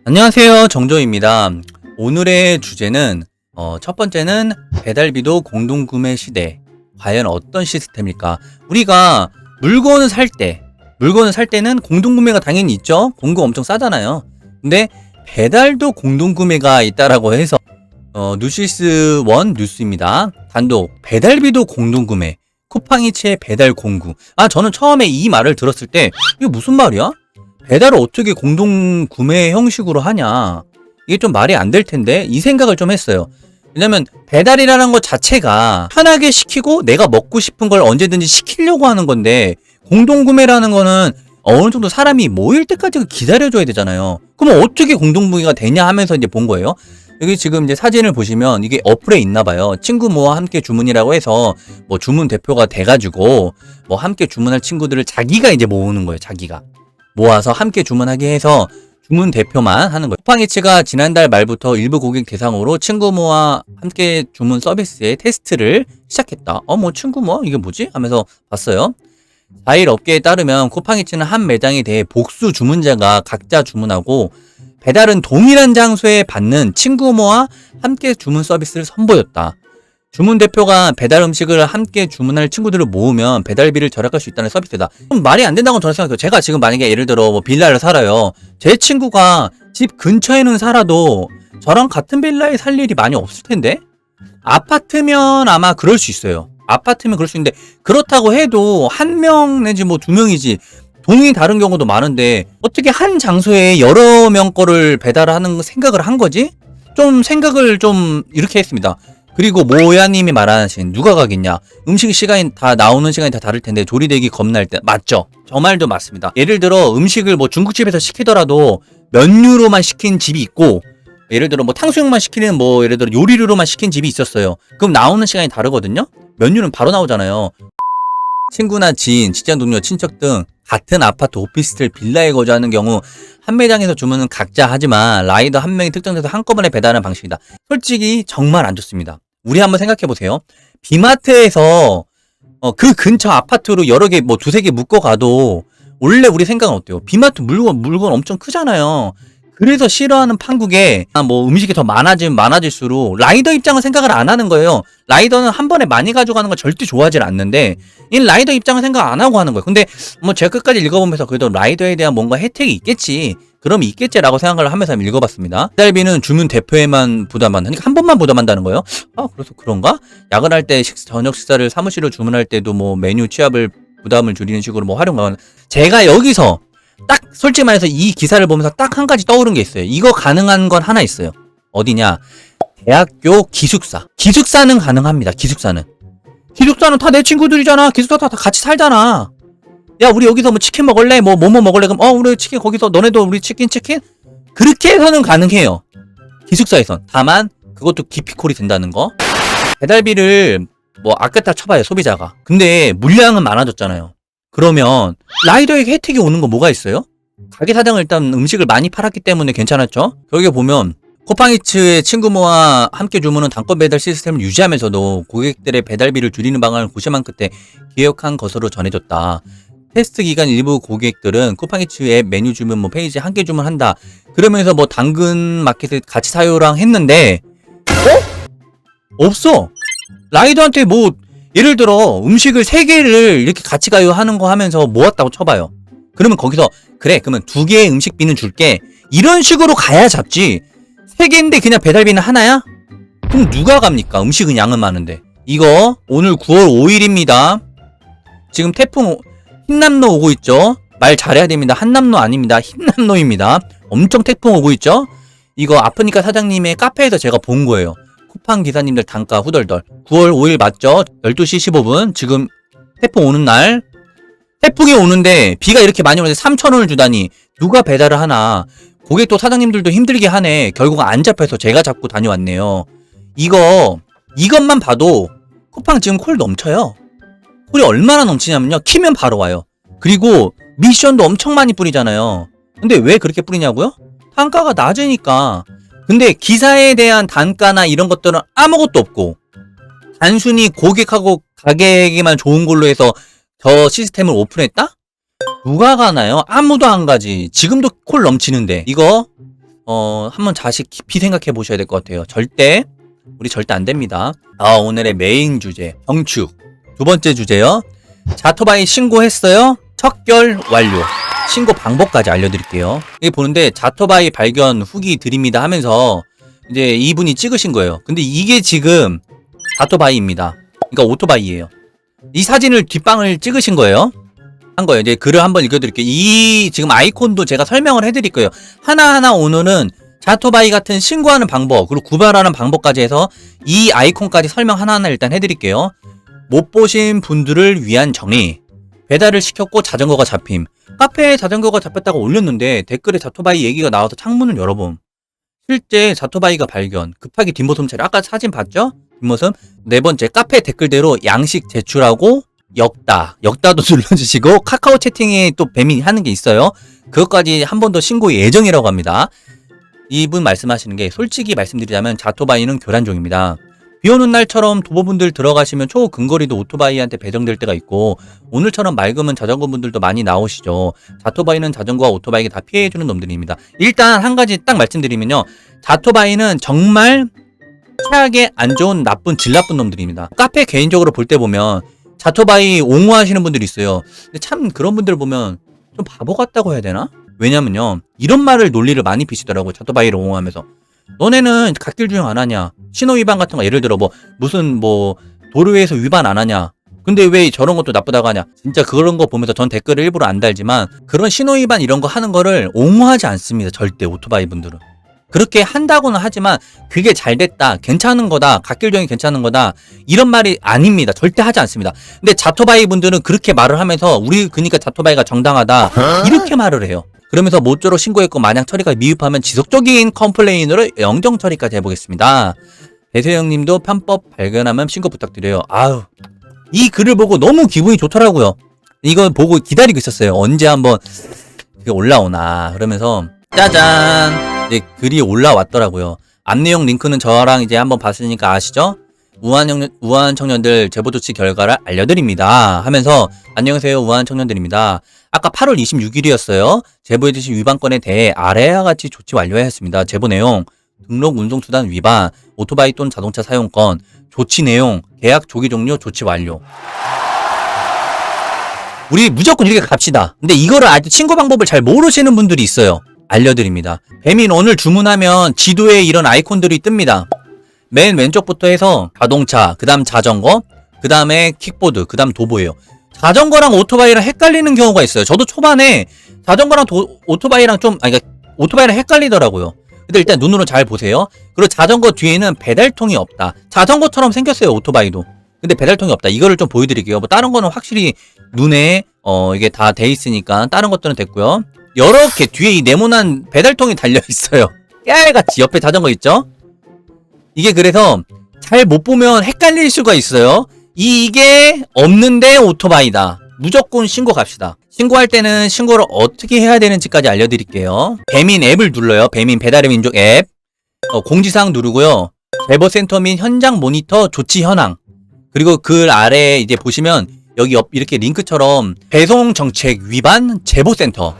안녕하세요, 정조입니다. 오늘의 주제는 첫 번째는 배달비도 공동구매 시대, 과연 어떤 시스템일까? 우리가 물건을 살 때는 공동구매가 당연히 있죠. 공구 엄청 싸잖아요. 근데 배달도 공동구매가 있다라고 해서 뉴시스 원 뉴스입니다. 단독 배달비도 공동구매, 쿠팡이츠의 배달 공구. 저는 처음에 이 말을 들었을 때 이게 무슨 말이야? 배달을 어떻게 공동 구매 형식으로 하냐, 이게 좀 말이 안 될 텐데, 이 생각을 좀 했어요. 왜냐면 배달이라는 것 자체가 편하게 시키고 내가 먹고 싶은 걸 언제든지 시키려고 하는 건데, 공동 구매라는 거는 어느 정도 사람이 모일 때까지 기다려줘야 되잖아요. 그럼 어떻게 공동 구매가 되냐 하면서 이제 본 거예요. 여기 지금 이제 사진을 보시면 이게 어플에 있나 봐요. 친구 모아 함께 주문이라고 해서 뭐 주문 대표가 돼가지고 뭐 함께 주문할 친구들을 자기가 이제 모으는 거예요. 자기가 모아서 함께 주문하게 해서 주문 대표만 하는 거예요. 쿠팡이츠가 지난달 말부터 일부 고객 대상으로 친구 모아 함께 주문 서비스의 테스트를 시작했다. 뭐 친구 모아? 이게 뭐지? 하면서 봤어요. 4일 업계에 따르면 쿠팡이츠는 한 매장에 대해 복수 주문자가 각자 주문하고 배달은 동일한 장소에 받는 친구 모아 함께 주문 서비스를 선보였다. 주문 대표가 배달 음식을 함께 주문할 친구들을 모으면 배달비를 절약할 수 있다는 서비스다. 그럼 말이 안 된다고 저는 생각해요. 제가 지금 만약에 예를 들어 뭐 빌라를 살아요. 제 친구가 집 근처에는 살아도 저랑 같은 빌라에 살 일이 많이 없을 텐데? 아파트면 아마 그럴 수 있어요. 아파트면 그럴 수 있는데, 그렇다고 해도 한 명 내지 뭐 두 명이지 동이 다른 경우도 많은데 어떻게 한 장소에 여러 명 거를 배달하는 생각을 한 거지? 좀 생각을 좀 이렇게 했습니다. 그리고 모야님이 말하신 누가 가겠냐, 음식 시간이 다 나오는 시간이 다 다를 텐데 조리되기 겁날 때, 맞죠? 저 말도 맞습니다. 예를 들어 음식을 뭐 중국집에서 시키더라도 면류로만 시킨 집이 있고, 예를 들어 뭐 탕수육만 시키는 뭐 예를 들어 요리류로만 시킨 집이 있었어요. 그럼 나오는 시간이 다르거든요. 면류는 바로 나오잖아요. 친구나 지인, 직장 동료, 친척 등 같은 아파트, 오피스텔, 빌라에 거주하는 경우 한 매장에서 주문은 각자 하지만 라이더 한 명이 특정돼서 한꺼번에 배달하는 방식이다. 솔직히 정말 안 좋습니다. 우리 한번 생각해보세요. 비마트에서 그 근처 아파트로 여러 개, 뭐 두세 개 묶어 가도 원래 우리 생각은 어때요? 비마트 물건 엄청 크잖아요. 그래서 싫어하는 판국에 뭐 음식이 더 많아질수록 라이더 입장을 생각을 안 하는 거예요. 라이더는 한 번에 많이 가져가는 걸 절대 좋아하지 않는데, 이 라이더 입장을 생각 안 하고 하는 거예요. 근데 뭐 제가 끝까지 읽어보면서 그래도 라이더에 대한 뭔가 혜택이 있겠지, 그럼 있겠지라고 생각을 하면서 읽어봤습니다. 배달비는 주문 대표에만 부담한다. 그러니까 한 번만 부담한다는 거예요. 그래서 그런가? 야근할 때 저녁 식사를 사무실로 주문할 때도 뭐 메뉴 취합을 부담을 줄이는 식으로 뭐 활용하는. 제가 여기서 딱 솔직히 말해서 이 기사를 보면서 딱 한 가지 떠오른 게 있어요. 이거 가능한 건 하나 있어요. 어디냐? 대학교 기숙사. 기숙사는 가능합니다. 기숙사는 다 내 친구들이잖아. 기숙사 다 같이 살잖아. 야, 우리 여기서 뭐 치킨 먹을래? 뭐 먹을래? 그럼 우리 치킨 거기서, 너네도 우리 치킨? 그렇게 해서는 가능해요. 기숙사에선. 다만 그것도 기피콜이 된다는 거. 배달비를 뭐 아꼈다 쳐봐요, 소비자가. 근데 물량은 많아졌잖아요. 그러면 라이더에게 혜택이 오는 거 뭐가 있어요? 가게 사장은 일단 음식을 많이 팔았기 때문에 괜찮았죠. 여기 보면 쿠팡이츠의 친구 모아 함께 주문은 단건 배달 시스템을 유지하면서도 고객들의 배달비를 줄이는 방안을 고심한 끝에 기획한 것으로 전해졌다. 테스트 기간 일부 고객들은 쿠팡이츠 앱 메뉴 주문 뭐 페이지 함께 주문한다, 그러면서 뭐 당근 마켓을 같이 사요랑 했는데 없어. 라이더한테 뭐 예를 들어 음식을 3개를 이렇게 같이 가요 하는 거 하면서 모았다고 쳐봐요. 그러면 거기서 그래, 그러면 2개의 음식비는 줄게, 이런 식으로 가야 잡지. 3개인데 그냥 배달비는 하나야? 그럼 누가 갑니까? 음식은 양은 많은데. 이거 오늘 9월 5일입니다. 지금 태풍 흰남노 오고 있죠? 말 잘해야 됩니다. 한남노 아닙니다. 흰남노입니다. 엄청 태풍 오고 있죠? 이거 아프니까 사장님의 카페에서 제가 본 거예요. 쿠팡 기사님들 단가 후덜덜. 9월 5일 맞죠? 12시 15분. 지금 태풍 오는 날. 태풍이 오는데 비가 이렇게 많이 오는데 3,000원을 주다니 누가 배달을 하나. 고객도 사장님들도 힘들게 하네. 결국 안 잡혀서 제가 잡고 다녀왔네요. 이것만 봐도 쿠팡 지금 콜 넘쳐요. 콜이 얼마나 넘치냐면요, 키면 바로 와요. 그리고 미션도 엄청 많이 뿌리잖아요. 근데 왜 그렇게 뿌리냐고요? 단가가 낮으니까. 근데 기사에 대한 단가나 이런 것들은 아무것도 없고, 단순히 고객하고 가게에게만 좋은 걸로 해서 저 시스템을 오픈했다? 누가 가나요? 아무도 안 가지. 지금도 콜 넘치는데. 이거 한번 다시 깊이 생각해 보셔야 될 것 같아요. 우리 절대 안 됩니다. 오늘의 메인 주제, 경축. 두 번째 주제요. 자토바이 신고했어요. 척결 완료. 신고 방법까지 알려드릴게요. 여기 보는데 자토바이 발견 후기 드립니다 하면서 이제 이분이 찍으신 거예요. 근데 이게 지금 자토바이입니다. 그러니까 오토바이예요. 이 사진을 뒷방을 찍으신 거예요. 이제 글을 한번 읽어드릴게요. 이 지금 아이콘도 제가 설명을 해드릴 거예요. 하나하나 오늘은 자토바이 같은 신고하는 방법, 그리고 구별하는 방법까지 해서 이 아이콘까지 설명 하나하나 일단 해드릴게요. 못 보신 분들을 위한 정리. 배달을 시켰고 자전거가 잡힘. 카페에 자전거가 잡혔다고 올렸는데 댓글에 자토바이 얘기가 나와서 창문을 열어봄. 실제 자토바이가 발견. 급하게 뒷모습 처리. 아까 사진 봤죠? 뒷모습. 네 번째, 카페 댓글대로 양식 제출하고 역다도 눌러주시고 카카오 채팅에 또 뱀이 하는 게 있어요. 그것까지 한 번 더 신고 예정이라고 합니다. 이분 말씀하시는 게 솔직히 말씀드리자면 자토바이는 교란종입니다. 비오는 날처럼 도보분들 들어가시면 초근거리도 오토바이한테 배정될 때가 있고 오늘처럼 맑으면 자전거분들도 많이 나오시죠. 자토바이는 자전거와 오토바이에게 다 피해주는 놈들입니다. 일단 한 가지 딱 말씀드리면요. 자토바이는 정말 최악의 안 좋은 질 나쁜 놈들입니다. 카페 개인적으로 볼 때 보면 자토바이 옹호하시는 분들이 있어요. 근데 참 그런 분들 보면 좀 바보 같다고 해야 되나? 왜냐면요. 이런 말을 논리를 많이 비시더라고요. 자토바이를 옹호하면서. 너네는 갓길 주행 안 하냐? 신호 위반 같은 거 예를 들어 무슨 도로에서 위반 안 하냐? 근데 왜 저런 것도 나쁘다고 하냐? 진짜 그런 거 보면서 전 댓글을 일부러 안 달지만 그런 신호 위반 이런 거 하는 거를 옹호하지 않습니다. 절대 오토바이 분들은. 그렇게 한다고는 하지만 그게 잘 됐다, 괜찮은 거다, 갓길 주행이 괜찮은 거다 이런 말이 아닙니다. 절대 하지 않습니다. 근데 자토바이 분들은 그렇게 말을 하면서 그러니까 자토바이가 정당하다 이렇게 말을 해요. 그러면서 모쪼록 신고했고 만약 처리가 미흡하면 지속적인 컴플레인으로 영정 처리까지 해보겠습니다. 배세영님도 편법 발견하면 신고 부탁드려요. 이 글을 보고 너무 기분이 좋더라고요. 이거 보고 기다리고 있었어요. 언제 한번 그게 올라오나 그러면서 짜잔 이제 글이 올라왔더라고요. 앞내용 링크는 저랑 이제 한번 봤으니까 아시죠? 우한 청년들 제보 조치 결과를 알려드립니다 하면서 안녕하세요, 우한 청년들입니다. 아까 8월 26일이었어요. 제보해주신 위반건에 대해 아래와 같이 조치 완료하였습니다. 제보 내용, 등록 운송수단 위반, 오토바이 또는 자동차 사용권, 조치 내용, 계약 조기 종료, 조치 완료. 우리 무조건 이렇게 갑시다. 근데 이거를 아직 신고 방법을 잘 모르시는 분들이 있어요. 알려드립니다. 배민 오늘 주문하면 지도에 이런 아이콘들이 뜹니다. 맨 왼쪽부터 해서 자동차, 그 다음 자전거, 그 다음에 킥보드, 그 다음 도보예요. 자전거랑 오토바이랑 헷갈리는 경우가 있어요. 저도 초반에 자전거랑 오토바이랑 오토바이랑 헷갈리더라고요. 근데 일단 눈으로 잘 보세요. 그리고 자전거 뒤에는 배달통이 없다. 자전거처럼 생겼어요, 오토바이도. 근데 배달통이 없다. 이거를 좀 보여드릴게요. 다른 거는 확실히 눈에 이게 다 돼 있으니까 다른 것들은 됐고요. 이렇게 뒤에 이 네모난 배달통이 달려 있어요. 깨알같이 옆에 자전거 있죠? 이게 그래서 잘 못 보면 헷갈릴 수가 있어요. 이게 없는데 오토바이다. 무조건 신고 갑시다. 신고할 때는 신고를 어떻게 해야 되는지까지 알려드릴게요. 배민 앱을 눌러요. 배민 배달의 민족 앱. 공지사항 누르고요. 제보센터 및 현장 모니터 조치 현황. 그리고 그 아래에 이제 보시면 여기 이렇게 링크처럼 배송정책 위반 제보센터.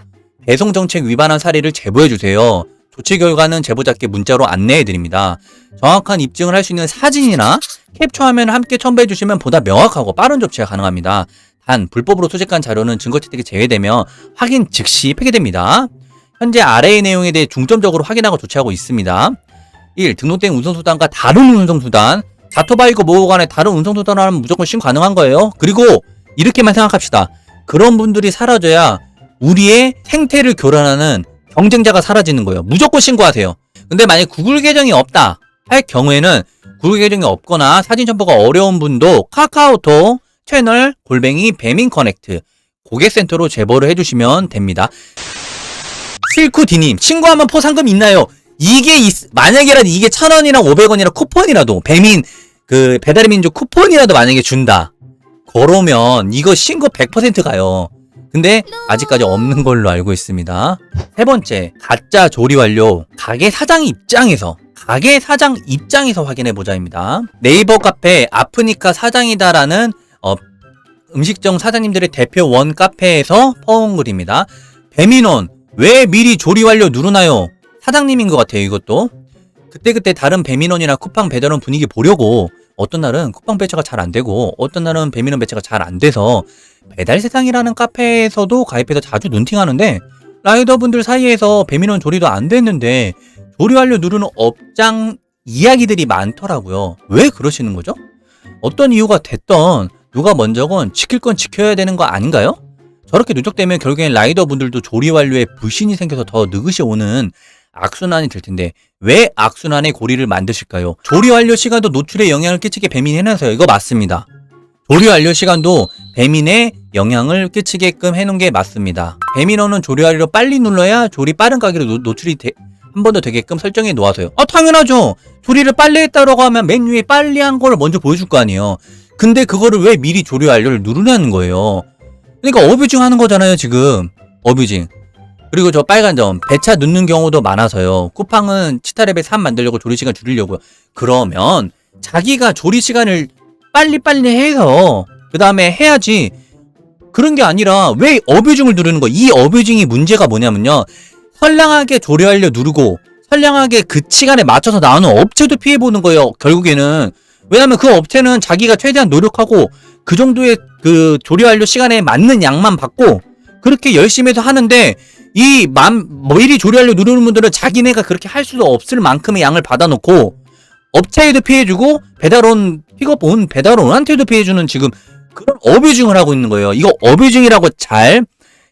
배송정책 위반한 사례를 제보해주세요. 조치 결과는 제보자께 문자로 안내해드립니다. 정확한 입증을 할 수 있는 사진이나 캡처 화면을 함께 첨부해주시면 보다 명확하고 빠른 조치가 가능합니다. 단, 불법으로 수집한 자료는 증거 채택이 제외되며 확인 즉시 폐기됩니다. 현재 아래의 내용에 대해 중점적으로 확인하고 조치하고 있습니다. 1. 등록된 운송수단과 다른 운송수단. 자토바이고 뭐고 간에 다른 운송수단을 하면 무조건 신고 가능한 거예요. 그리고 이렇게만 생각합시다. 그런 분들이 사라져야 우리의 생태를 교란하는 경쟁자가 사라지는 거예요. 무조건 신고하세요. 근데 만약 구글 계정이 없다 할 경우에는 구글 계정이 없거나 사진 첨부가 어려운 분도 카카오톡 채널 배민커넥트 고객센터로 제보를 해주시면 됩니다. 실쿠디님, 신고하면 포상금 있나요? 만약이라도 이게 1,000원이랑 500원이랑 쿠폰이라도 배민 배달의 민족 쿠폰이라도 만약에 준다 그러면 이거 신고 100% 가요. 근데 아직까지 없는 걸로 알고 있습니다. 세 번째, 가짜 조리 완료. 가게 사장 입장에서 확인해보자입니다. 네이버 카페 아프니까 사장이다라는 음식점 사장님들의 대표 원 카페에서 퍼온 글입니다. 배민원, 왜 미리 조리 완료 누르나요? 사장님인 것 같아요. 이것도 그때그때 다른 배민원이나 쿠팡 배달원 분위기 보려고 어떤 날은 쿠팡 배차가 잘 안 되고 어떤 날은 배민원 배차가 잘 안 돼서 배달세상이라는 카페에서도 가입해서 자주 눈팅하는데 라이더분들 사이에서 배민원 조리도 안 됐는데 조리 완료 누르는 업장 이야기들이 많더라고요. 왜 그러시는 거죠? 어떤 이유가 됐던 누가 먼저건 지킬 건 지켜야 되는 거 아닌가요? 저렇게 누적되면 결국엔 라이더분들도 조리 완료에 불신이 생겨서 더 느긋이 오는 악순환이 될 텐데 왜 악순환의 고리를 만드실까요? 조리 완료 시간도 노출에 영향을 끼치게 배민이 해놔서요. 이거 맞습니다. 조리 완료 시간도 배민에 영향을 끼치게끔 해놓은 게 맞습니다. 배민원은 조리 완료 빨리 눌러야 조리 빠른 가게로 노출이 한 번 더 되게끔 설정해 놓아서요. 당연하죠. 조리를 빨리 했다라고 하면 맨 위에 빨리 한 걸 먼저 보여줄 거 아니에요. 근데 그거를 왜 미리 조리 완료를 누르냐는 거예요. 그러니까 어뷰징 하는 거잖아요, 지금. 어뷰징. 그리고 저 빨간 점, 배차 넣는 경우도 많아서요. 쿠팡은 치타레벨 3 만들려고 조리 시간 줄이려고요. 그러면 자기가 조리 시간을 빨리빨리 해서 그 다음에 해야지. 그런 게 아니라 왜 어뷰징을 누르는 거예요? 이 어뷰징이 문제가 뭐냐면요. 선량하게 조리 완료 누르고 선량하게 그 시간에 맞춰서 나오는 업체도 피해보는 거예요. 결국에는. 왜냐면 그 업체는 자기가 최대한 노력하고 그 정도의 그 조리 완료 시간에 맞는 양만 받고 그렇게 열심히 해서 하는데 미리 조리 완료 누르는 분들은 자기네가 그렇게 할 수도 없을 만큼의 양을 받아놓고 업체에도 피해주고 배달원 픽업 온 배달원한테도 피해주는 지금 그런 어뷰징을 하고 있는 거예요. 이거 어뷰징이라고 잘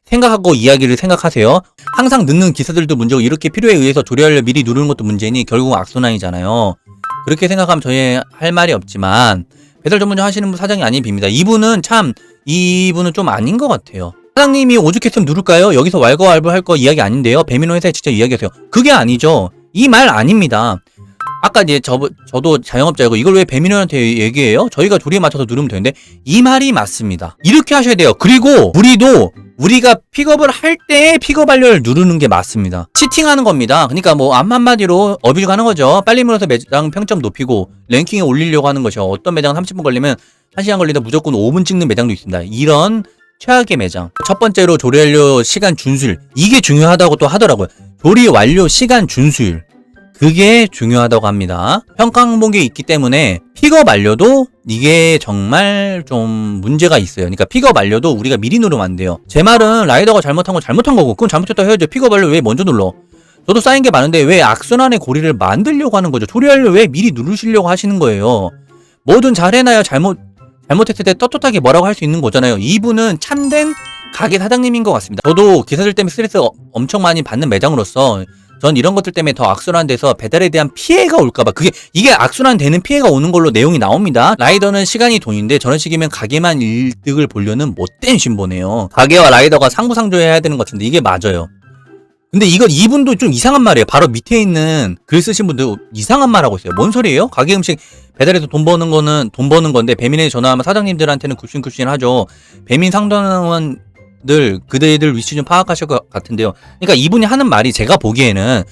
생각하고 이야기를 생각하세요. 항상 늦는 기사들도 문제고 이렇게 필요에 의해서 조리 완료 미리 누르는 것도 문제니 결국 악순환이잖아요. 그렇게 생각하면 저희 할 말이 없지만 배달 전문점 하시는 분 사장이 아닌 빕니다. 이분은 좀 아닌 것 같아요. 사장님이 오죽했으면 누를까요? 여기서 왈가왈부할 거 이야기 아닌데요. 배민원 회사에 직접 이야기하세요. 그게 아니죠. 이 말 아닙니다. 아까 이제 저도 자영업자이고 이걸 왜 배민원한테 얘기해요? 저희가 조리에 맞춰서 누르면 되는데 이 말이 맞습니다. 이렇게 하셔야 돼요. 그리고 우리가 픽업을 할 때 픽업 완료를 누르는 게 맞습니다. 치팅하는 겁니다. 그러니까 뭐 한마디로 어뷰징 하는 거죠. 빨리 물어서 매장 평점 높이고 랭킹에 올리려고 하는 것이죠. 어떤 매장은 30분 걸리면 1시간 걸리다 무조건 5분 찍는 매장도 있습니다. 이런 최악의 매장. 첫 번째로 조리 완료 시간 준수율. 이게 중요하다고 또 하더라고요. 조리 완료 시간 준수율. 그게 중요하다고 합니다. 평가 항목이 있기 때문에 픽업 완료도 이게 정말 좀 문제가 있어요. 그러니까 픽업 완료도 우리가 미리 누르면 안 돼요. 제 말은 라이더가 잘못한 건 잘못한 거고 그건 잘못했다 해야죠. 픽업 완료 왜 먼저 눌러? 저도 쌓인 게 많은데 왜 악순환의 고리를 만들려고 하는 거죠? 조리 완료 왜 미리 누르시려고 하시는 거예요? 뭐든 잘해놔야 잘못했을 때 떳떳하게 뭐라고 할 수 있는 거잖아요. 이분은 참된 가게 사장님인 것 같습니다. 저도 기사들 때문에 스트레스 엄청 많이 받는 매장으로서 전 이런 것들 때문에 더 악순환돼서 배달에 대한 피해가 올까봐 이게 악순환되는 피해가 오는 걸로 내용이 나옵니다. 라이더는 시간이 돈인데 저런 식이면 가게만 이득을 보려는 못된 신보네요. 가게와 라이더가 상부상조해야 되는 것 같은데 이게 맞아요. 근데 이분도 좀 이상한 말이에요. 바로 밑에 있는 글 쓰신 분도 이상한 말 하고 있어요. 뭔 소리예요? 가게 음식 배달해서 돈 버는 건데 배민에 전화하면 사장님들한테는 굽신굽신 하죠. 배민 상담원 그대들 위치 좀 파악하실 것 같은데요. 그러니까 이분이 하는 말이 제가 보기에는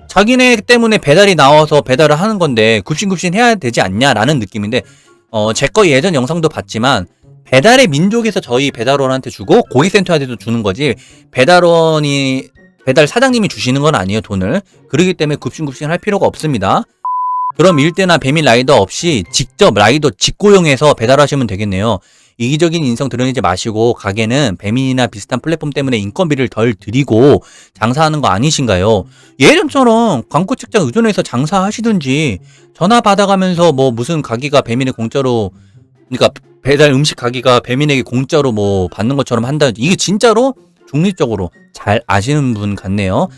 자기네 때문에 배달이 나와서 배달을 하는 건데 굽신굽신 해야 되지 않냐라는 느낌인데 제 거 예전 영상도 봤지만 배달의 민족에서 저희 배달원한테 주고 고객센터한테도 주는 거지 배달 사장님이 주시는 건 아니에요. 돈을. 그러기 때문에 굽신굽신 할 필요가 없습니다. 그럼 일대나 배민 라이더 없이 직접 라이더 직고용해서 배달하시면 되겠네요. 이기적인 인성 드러내지 마시고 가게는 배민이나 비슷한 플랫폼 때문에 인건비를 덜 들이고 장사하는 거 아니신가요? 예전처럼 광고 책자 의존해서 장사하시든지 전화 받아가면서 뭐 무슨 가게가 배민에 공짜로 그러니까 배달 음식 가게가 배민에게 공짜로 뭐 받는 것처럼 한다든지 이게 진짜로 중립적으로 잘 아시는 분 같네요.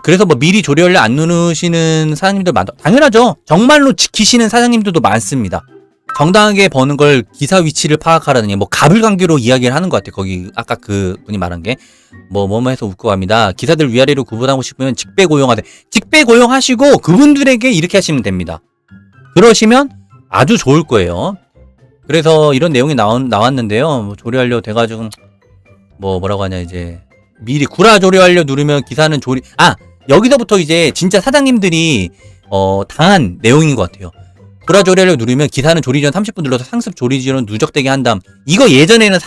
그래서 뭐 미리 조리 완료 안 누르시는 사장님들 많다. 당연하죠. 정말로 지키시는 사장님들도 많습니다. 정당하게 버는 걸 기사 위치를 파악하라느니 뭐 가불관계로 이야기를 하는 것 같아요. 거기 아까 그 분이 말한 게 뭐뭐 해서 웃고 갑니다. 기사들 위아래로 구분하고 싶으면 직배 고용하세요. 직배 고용하시고 그분들에게 이렇게 하시면 됩니다. 그러시면 아주 좋을 거예요. 그래서 이런 내용이 나왔는데요. 뭐 조리 완료 돼가지고 뭐라고 하냐 이제 미리 구라 조리 완료 누르면 기사는 여기서부터 이제 진짜 사장님들이 당한 내용인 것 같아요. 구라 조리 완료 누르면 기사는 조리 전 30분 눌러서 상습 조리 지원 누적되게 한담. 이거 예전에는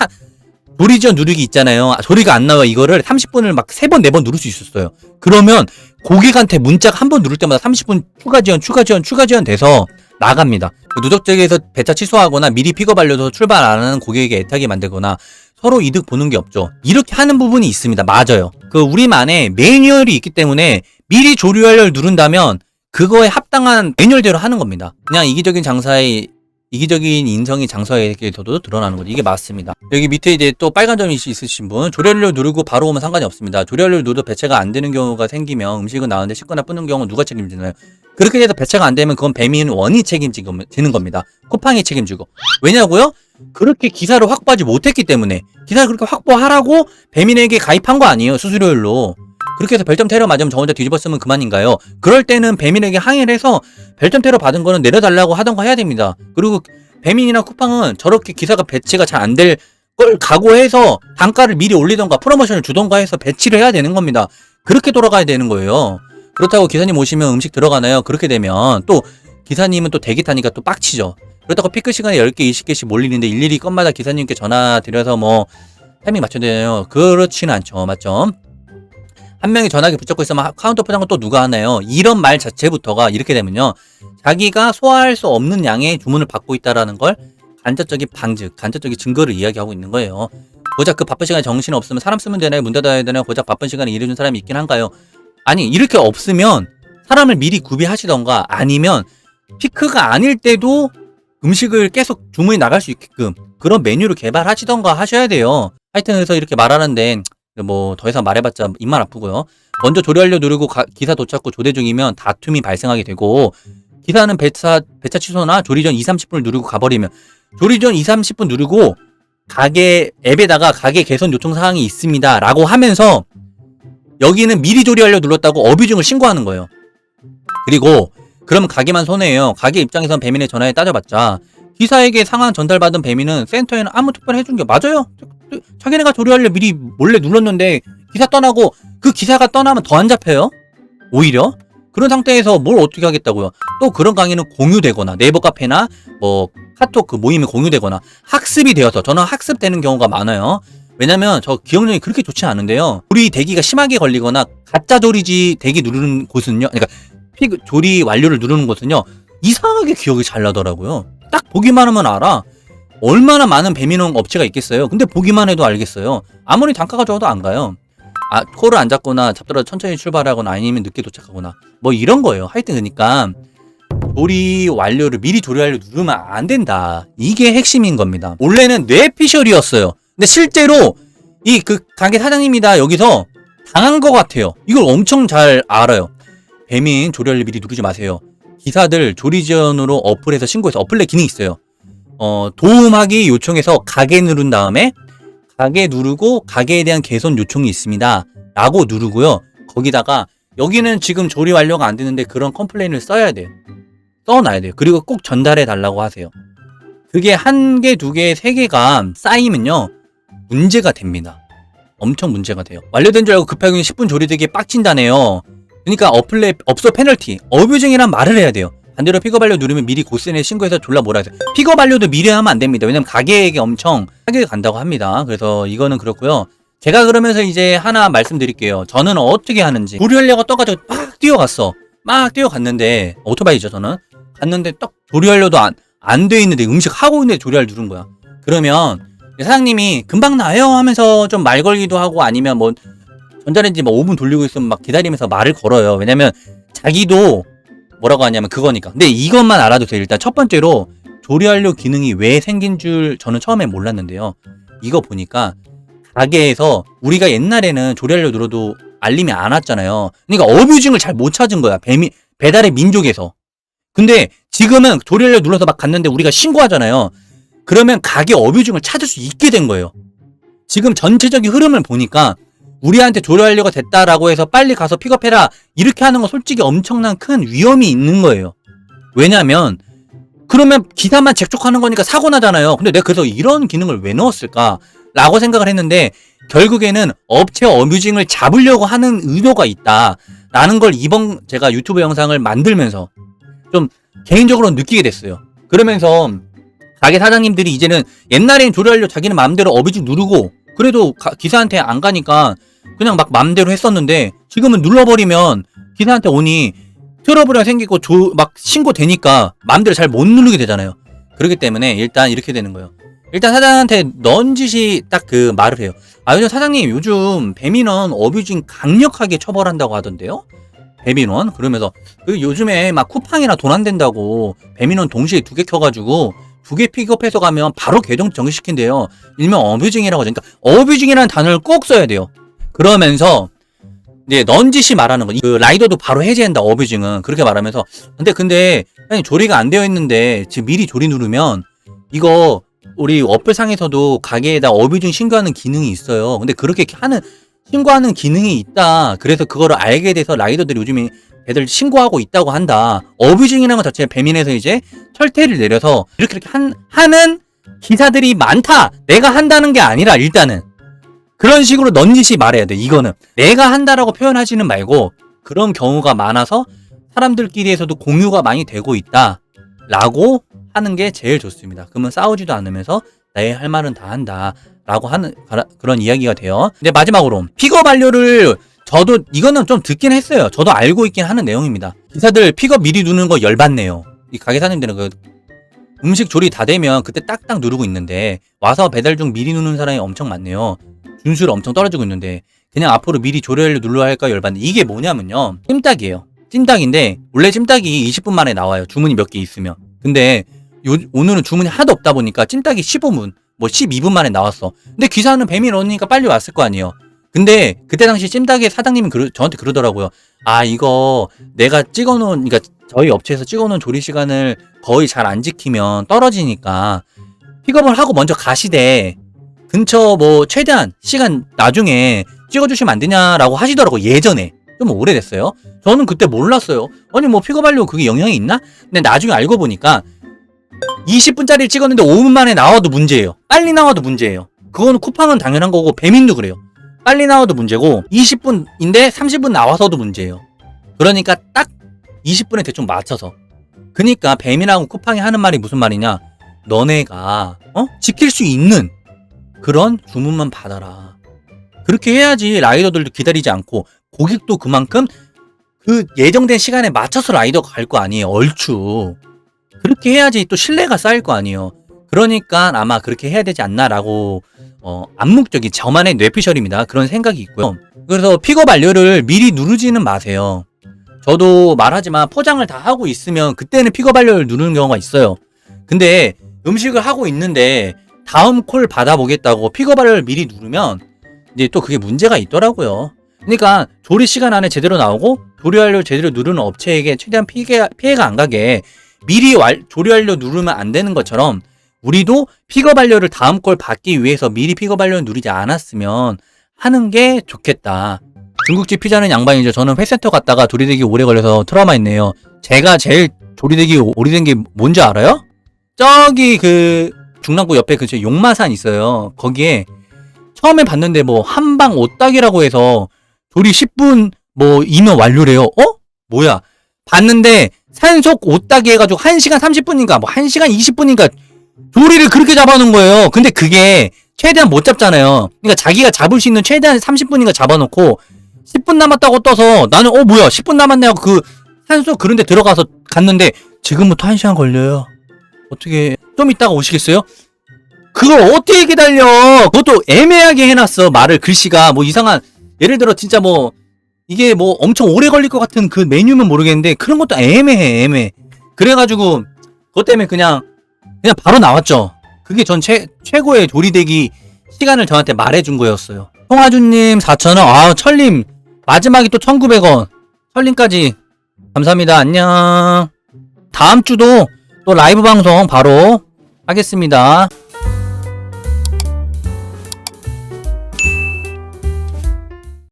조리 지원 누르기 있잖아요. 조리가 안 나와 이거를 30분을 막 3번 4번 누를 수 있었어요. 그러면 고객한테 문자가 한 번 누를 때마다 30분 추가 지연 돼서 나갑니다. 누적적에서 배차 취소하거나 미리 픽업 알려서 출발 안 하는 고객에게 애타게 만들거나 서로 이득 보는 게 없죠. 이렇게 하는 부분이 있습니다. 맞아요. 우리만의 매뉴얼이 있기 때문에 미리 조류 완료를 누른다면 그거에 합당한 매뉴얼대로 하는 겁니다. 그냥 이기적인 인성이 장사에게서도 드러나는 거죠. 이게 맞습니다. 여기 밑에 이제 또 빨간 점이 있으신 분, 조류 완료를 누르고 바로 오면 상관이 없습니다. 조류 완료를 누르도 배차가 안 되는 경우가 생기면 음식은 나오는데 씻거나 뿌는 경우는 누가 책임지나요? 그렇게 돼서 배차가 안 되면 그건 배민원이 책임지는 겁니다. 쿠팡이 책임지고. 왜냐고요? 그렇게 기사를 확보하지 못했기 때문에. 기사를 그렇게 확보하라고 배민에게 가입한 거 아니에요, 수수료율로. 그렇게 해서 별점 테러 맞으면 저 혼자 뒤집었으면 그만인가요? 그럴 때는 배민에게 항의를 해서 별점 테러 받은 거는 내려달라고 하던가 해야 됩니다. 그리고 배민이나 쿠팡은 저렇게 기사가 배치가 잘 안 될 걸 각오해서 단가를 미리 올리던가 프로모션을 주던가 해서 배치를 해야 되는 겁니다. 그렇게 돌아가야 되는 거예요. 그렇다고 기사님 오시면 음식 들어가나요? 그렇게 되면 또 기사님은 또 대기 타니까 또 빡치죠. 그렇다고 피크 시간에 10개, 20개씩 몰리는데 일일이 건마다 기사님께 전화 드려서 뭐 타이밍 맞춰야 되나요? 그렇지는 않죠. 맞죠? 한 명이 전화기 붙잡고 있으면 카운터 포장은 또 누가 하나요? 이런 말 자체부터가 이렇게 되면요. 자기가 소화할 수 없는 양의 주문을 받고 있다라는 걸 간접적인 방증, 간접적인 증거를 이야기하고 있는 거예요. 고작 그 바쁜 시간에 정신 없으면 사람 쓰면 되나요? 문 닫아야 되나요? 고작 바쁜 시간에 일해준 사람이 있긴 한가요? 아니, 이렇게 없으면 사람을 미리 구비하시던가 아니면 피크가 아닐 때도 음식을 계속 주문이 나갈 수 있게끔 그런 메뉴를 개발하시던가 하셔야 돼요. 하여튼 그래서 이렇게 말하는데 뭐 더 이상 말해봤자 입만 아프고요. 먼저 조리 완료 누르고 기사 도착 후 조대 중이면 다툼이 발생하게 되고 기사는 배차 취소나 조리 전 2-30분을 누르고 가버리면 조리 전 2-30분 누르고 가게 앱에다가 가게 개선 요청 사항이 있습니다 라고 하면서 여기는 미리 조리 완료 눌렀다고 어뷰징을 신고하는 거예요. 그리고 그러면 가게만 손해예요. 가게 입장에선 배민의 전화에 따져봤자 기사에게 상황 전달받은 배민은 센터에는 아무 특별 해준 게 맞아요. 자기네가 조리 완료 미리 몰래 눌렀는데 기사 떠나고 그 기사가 떠나면 더 안 잡혀요. 오히려 그런 상태에서 뭘 어떻게 하겠다고요. 또 그런 강의는 공유되거나 네이버 카페나 뭐 카톡 그 모임에 공유되거나 학습이 되어서 저는 학습되는 경우가 많아요. 왜냐면 저 기억력이 그렇게 좋지 않은데요. 조리 대기가 심하게 걸리거나 가짜 조리지 대기 누르는 곳은요. 그러니까 조리 완료를 누르는 곳은요. 이상하게 기억이 잘 나더라고요. 딱 보기만 하면 알아. 얼마나 많은 배민원 업체가 있겠어요. 근데 보기만 해도 알겠어요. 아무리 단가가 좋아도 안 가요. 콜을 안 잡거나 잡더라도 천천히 출발하거나 아니면 늦게 도착하거나 뭐 이런 거예요. 하여튼 그러니까 조리 완료를 미리 조리 완료 누르면 안 된다. 이게 핵심인 겁니다. 원래는 뇌피셜이었어요. 근데 실제로 이 그 가게 사장님이다 여기서 당한 것 같아요. 이걸 엄청 잘 알아요. 배민 조리 완료 미리 누르지 마세요. 기사들 조리 지연으로 어플에서 신고해서 어플 내 기능이 있어요. 도움하기 요청해서 가게 누른 다음에 가게 누르고 가게에 대한 개선 요청이 있습니다 라고 누르고요. 거기다가 여기는 지금 조리 완료가 안 되는데 그런 컴플레인을 써야 돼요. 써놔야 돼요. 그리고 꼭 전달해 달라고 하세요. 그게 1개, 2개, 3개가 쌓이면요 문제가 됩니다. 엄청 문제가 돼요. 완료된 줄 알고 급하게 10분 조리되기에 빡친다네요. 그러니까 어플레 업소 페널티 어뷰징이란 말을 해야 돼요. 반대로 픽업 완료 누르면 미리 고센에 신고해서 졸라 뭐라 해서 픽업 완료도 미리 하면 안 됩니다. 왜냐면 가게에게 엄청 타격이 간다고 합니다. 그래서 이거는 그렇고요. 제가 그러면서 이제 하나 말씀드릴게요. 저는 어떻게 하는지 조리 완료가 떠가지고 막 뛰어갔어. 막 뛰어갔는데 오토바이죠 저는. 갔는데 딱 조리 완료도 안 돼 있는데 음식 하고 있는데 조리 완료 누른 거야. 그러면 사장님이 금방 나요 하면서 좀 말 걸기도 하고 아니면 뭐 전자레인지 뭐 5분 돌리고 있으면 막 기다리면서 말을 걸어요. 왜냐면 자기도 뭐라고 하냐면 그거니까. 근데 이것만 알아두세요. 일단 첫 번째로 조리 완료 기능이 왜 생긴 줄 저는 처음에 몰랐는데요. 이거 보니까 가게에서 우리가 옛날에는 조리 완료 눌러도 알림이 안 왔잖아요. 그러니까 어뷰징을 잘 못 찾은 거야. 배달의 민족에서. 근데 지금은 조리 완료 눌러서 막 갔는데 우리가 신고하잖아요. 그러면 가게 어뷰징을 찾을 수 있게 된 거예요. 지금 전체적인 흐름을 보니까 우리한테 조리 완료가 됐다라고 해서 빨리 가서 픽업해라 이렇게 하는 건 솔직히 엄청난 큰 위험이 있는 거예요. 왜냐면 그러면 기사만 재촉하는 거니까 사고 나잖아요. 근데 내가 그래서 이런 기능을 왜 넣었을까 라고 생각을 했는데 결국에는 업체 어뷰징을 잡으려고 하는 의도가 있다 라는 걸 이번 제가 유튜브 영상을 만들면서 좀 개인적으로 느끼게 됐어요. 그러면서 가게 사장님들이 이제는 옛날엔 조리 완료 자기는 마음대로 어뷰징 누르고 그래도 기사한테 안 가니까 그냥 막 맘대로 했었는데 지금은 눌러버리면 기사한테 오니 트러블이 생기고 막 신고되니까 마음대로 잘 못 누르게 되잖아요. 그렇기 때문에 일단 이렇게 되는 거예요. 일단 사장한테 넌짓이 딱 그 말을 해요. 요즘 사장님 요즘 배민원 어뷰징 강력하게 처벌한다고 하던데요? 배민원? 그러면서 그 요즘에 막 쿠팡이나 돈 안 된다고 배민원 동시에 2개 켜가지고 2개 픽업해서 가면 바로 계정 정지시킨대요. 일명 어뷰징이라고 하죠. 그러니까 어뷰징이라는 단어를 꼭 써야 돼요. 그러면서 이제 넌짓이 말하는 거. 그 라이더도 바로 해제한다. 어뷰징은 그렇게 말하면서 근데 사장님 조리가 안 되어 있는데 지금 미리 조리 누르면 이거 우리 어플상에서도 가게에다 어뷰징 신고하는 기능이 있어요. 근데 그렇게 신고하는 기능이 있다. 그래서 그거를 알게 돼서 라이더들이 요즘에 애들 신고하고 있다고 한다. 어뷰징이라는 것 자체에 배민에서 이제 철퇴를 내려서 이렇게 하는 기사들이 많다. 내가 한다는 게 아니라 일단은 그런 식으로 넌짓이 말해야 돼. 이거는 내가 한다라고 표현하지는 말고 그런 경우가 많아서 사람들끼리에서도 공유가 많이 되고 있다 라고 하는 게 제일 좋습니다. 그러면 싸우지도 않으면서 내 할 말은 다 한다 라고 하는 그런 이야기가 돼요. 근데 마지막으로 픽업 완료를 저도 이거는 좀 듣긴 했어요. 저도 알고 있긴 하는 내용입니다. 기사들 픽업 미리 누르는 거 열받네요. 이 가게 사장님들은 그 음식 조리 다 되면 그때 딱딱 누르고 있는데 와서 배달 중 미리 누르는 사람이 엄청 많네요. 준수를 엄청 떨어지고 있는데 그냥 앞으로 미리 조리 완료 눌러야 할까 열받네. 이게 뭐냐면요. 찜닭이에요. 찜닭인데 원래 찜닭이 20분 만에 나와요. 주문이 몇 개 있으면. 근데 오늘은 주문이 하도 없다 보니까 찜닭이 15분, 뭐 12분 만에 나왔어. 근데 기사는 배민 언니니까 빨리 왔을 거 아니에요. 근데 그때 당시 찜닭의 사장님은 저한테 그러더라고요. 이거 내가 찍어놓은, 그러니까 저희 업체에서 찍어놓은 조리 시간을 거의 잘 안 지키면 떨어지니까 픽업을 하고 먼저 가시되 근처 뭐 최대한 시간 나중에 찍어주시면 안 되냐라고 하시더라고. 예전에 좀 오래됐어요. 저는 그때 몰랐어요. 아니 뭐 픽업하려고 그게 영향이 있나? 근데 나중에 알고 보니까 20분짜리를 찍었는데 5분 만에 나와도 문제예요. 빨리 나와도 문제예요. 그거는 쿠팡은 당연한 거고 배민도 그래요. 빨리 나와도 문제고 20분인데 30분 나와서도 문제예요. 그러니까 딱 20분에 대충 맞춰서. 그러니까 배민하고 쿠팡이 하는 말이 무슨 말이냐? 너네가 지킬 수 있는 그런 주문만 받아라. 그렇게 해야지 라이더들도 기다리지 않고 고객도 그만큼 그 예정된 시간에 맞춰서 라이더가 갈 거 아니에요. 얼추. 그렇게 해야지 또 신뢰가 쌓일 거 아니에요. 그러니까 아마 그렇게 해야 되지 않나라고 암묵적인 저만의 뇌피셜입니다. 그런 생각이 있고요. 그래서 픽업 완료를 미리 누르지는 마세요. 저도 말하지만 포장을 다 하고 있으면 그때는 픽업 완료를 누르는 경우가 있어요. 근데 음식을 하고 있는데 다음 콜 받아보겠다고 픽업 완료를 미리 누르면 이제 또 그게 문제가 있더라고요. 그러니까 조리 시간 안에 제대로 나오고 조리 완료 제대로 누르는 업체에게 최대한 피해가 안 가게 미리 조리 완료 누르면 안 되는 것처럼 우리도 픽업 완료를 다음 걸 받기 위해서 미리 픽업 완료를 누르지 않았으면 하는 게 좋겠다. 중국집 피자는 양반이죠. 저는 회센터 갔다가 조리되기 오래 걸려서 트라우마 있네요. 제가 제일 조리되기 오래된 게 뭔지 알아요? 저기 그 중랑구 옆에 그 용마산 있어요. 거기에 처음에 봤는데 뭐 한방 오딱이라고 해서 조리 10분 뭐 이면 완료래요. 뭐야? 봤는데 산속 오딱이 해가지고 1시간 30분인가 뭐 1시간 20분인가 조리를 그렇게 잡아놓은 거예요. 근데 그게 최대한 못 잡잖아요. 그러니까 자기가 잡을 수 있는 최대한 30분인가 잡아놓고 10분 남았다고 떠서 나는 뭐야 10분 남았네 하고 그 산속 그런 데 들어가서 갔는데 지금부터 1시간 걸려요. 어떻게 좀 이따가 오시겠어요? 그걸 어떻게 기다려? 그것도 애매하게 해놨어. 말을 글씨가 뭐 이상한 예를 들어 진짜 뭐 이게 뭐 엄청 오래 걸릴 것 같은 그 메뉴면 모르겠는데 그런 것도 애매해. 그래가지고 그것 때문에 그냥 바로 나왔죠. 그게 전 최고의 조리대기 시간을 저한테 말해준 거였어요. 송하주님 4,000원. 철님 마지막이 또 1,900원. 철님까지 감사합니다. 안녕. 다음 주도 또 라이브 방송 바로 하겠습니다.